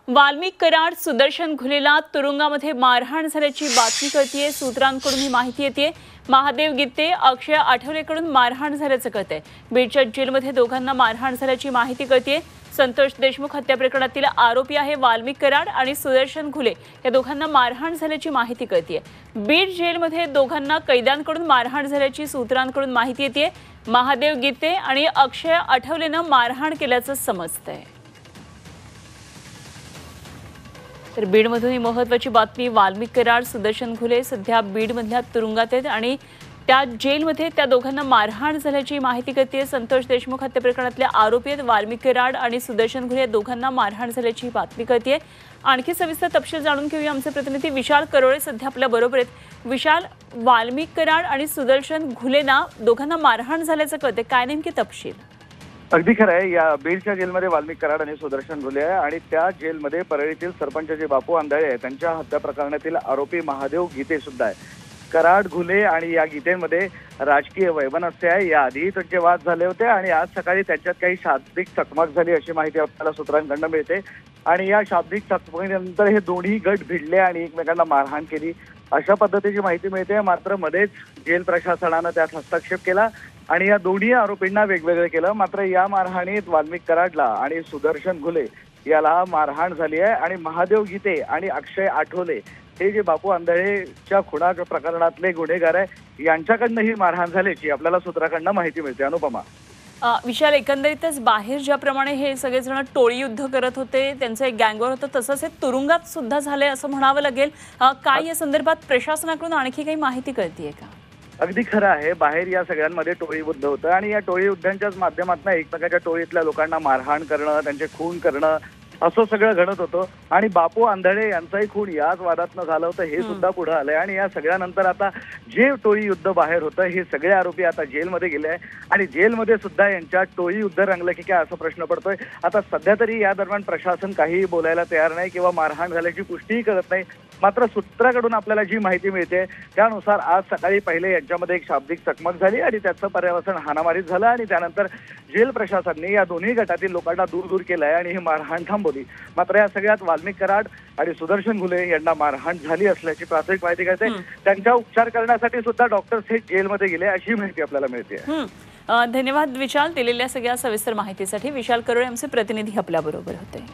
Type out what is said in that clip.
वाल्मिक कराड सुदर्शन घुलेला तुरुंगामध्ये मारहाण झाल्याची बातमी कळतीये। सूत्रांकडून ही माहिती येते। महादेव गीते, अक्षय आठवलेकडून मारहाण झाल्याचं कळतंय। बीडच्या जेलमध्ये दोघांना मारहाण झाल्याची माहिती कळतीये। संतोष देशमुख हत्या प्रकरणातील आरोपी आहे वाल्मिक कराड आणि सुदर्शन घुले या दोघांना मारहाण झाल्याची माहिती कळतीये। बीड जेलमध्ये दोघांना कैद्यांकडून मारहाण झाल्याची सूत्रांकडून माहिती येते। महादेव गीते आणि अक्षय आठवलेनं मारहाण केल्याचं समजतंय। तर बीडमधून ही महत्त्वाची बातमी। वाल्मिक कराड, सुदर्शन घुले सध्या बीडमधल्या तुरुंगात आहेत आणि त्या जेलमध्ये त्या दोघांना मारहाण झाल्याची माहिती कळतेय। संतोष देशमुख हत्या प्रकरणातले आरोपी आहेत वाल्मिक कराड आणि सुदर्शन घुले या दोघांना मारहाण झाल्याची बातमी कळतेय। आणखी सविस्तर तपशील जाणून घेऊया। आमचे प्रतिनिधी विशाल करोळे सध्या आपल्या बरोबर आहेत। विशाल, वाल्मिक कराड आणि सुदर्शन घुलेना दोघांना मारहाण झाल्याचं कळतंय, काय नेमके तपशील? अगदी खरं आहे। या बीडच्या जेलमध्ये वाल्मिक कराड आणि सुदर्शन घुले आहे आणि त्या जेलमध्ये परळीतील सरपंच जे बापू आंधळे आहे त्यांच्या हत्या प्रकरणातील आरोपी महादेव गीते सुद्धा आहे। कराड, घुले आणि या गीतेमध्ये राजकीय वैमनस्य आहे। याआधी त्यांचे वाद झाले होते आणि आज सकाळी त्यांच्यात काही शाब्दिक चकमक झाली अशी माहिती आपल्याला सूत्रांकडून मिळते आणि या शाब्दिक चकमकीनंतर हे दोन्ही गट भिडले आणि एकमेकांना मारहाण केली अशा पद्धतीची माहिती मिळते। मात्र मध्येच जेल प्रशासनानं त्यात हस्तक्षेप केला आणि या दोन्ही आरोपींना वेगवेगळे केलं। मात्र या मारहाणीत वाल्मिक कराडला आणि सुदर्शन घुले याला मारहाण झाली आहे आणि महादेव गीते आणि अक्षय आठवले हे जे बापू आंधळेच्या खुना प्रकरणातले गुन्हेगार आहे यांच्याकडनं ही मारहाण झाल्याची आपल्याला सूत्राकडनं माहिती मिळते। अनुपमा, विशाल, एकंदरीतच बाहेर ज्याप्रमाणे हे सगळेजण टोळी युद्ध करत होते, त्यांचं एक गँगवर होतं, तसंच हे तुरुंगात सुद्धा झालंय असं म्हणावं लागेल। काय या संदर्भात प्रशासनाकडून आणखी काही माहिती कळतीये का? अगदी खरं आहे। बाहेर या सगळ्यांमध्ये टोळी युद्ध होतं आणि या टोळी युद्धांच्याच माध्यमातून एकमेकाच्या टोळीतल्या लोकांना मारहाण करणं, त्यांचे खून करणं असं सगळं घडत होतं आणि बापू आंधळे यांचाही खून याच वादातनं झालं होतं हे सुद्धा पुढे आलंय आणि या सगळ्यानंतर आता जे टोळी युद्ध बाहेर होतं हे सगळे आरोपी आता जेलमध्ये गेले आहे आणि जेलमध्ये सुद्धा यांच्या टोळी युद्ध रंगलं की काय असा प्रश्न पडतोय। आता सध्या तरी या दरम्यान प्रशासन काही बोलायला तयार नाही किंवा मारहाण झाल्याची पुष्टीही करत नाही। मात्र सूत्राकडून आपल्याला जी माहिती मिळते त्यानुसार आज सकाळी पहिले यांच्यामध्ये एक शाब्दिक चकमक झाली आणि त्याचं पर्यावरण हाणामारीत झालं आणि त्यानंतर जेल प्रशासनाने या दोन्ही गटातील लोकांना दूर दूर केलंय आणि ही मारहाण थांबवली। मात्र या सगळ्यात वाल्मिक कराड आणि सुदर्शन घुले यांना मारहाण झाली असल्याची प्राथमिक माहिती कळते। त्यांच्या उपचार करण्यासाठी सुद्धा डॉक्टर्स हे जेलमध्ये गेले अशी माहिती आपल्याला मिळते। धन्यवाद विशाल, दिलेल्या सगळ्या सविस्तर माहितीसाठी। विशाल करोळे आमचे प्रतिनिधी आपल्या बरोबर होते।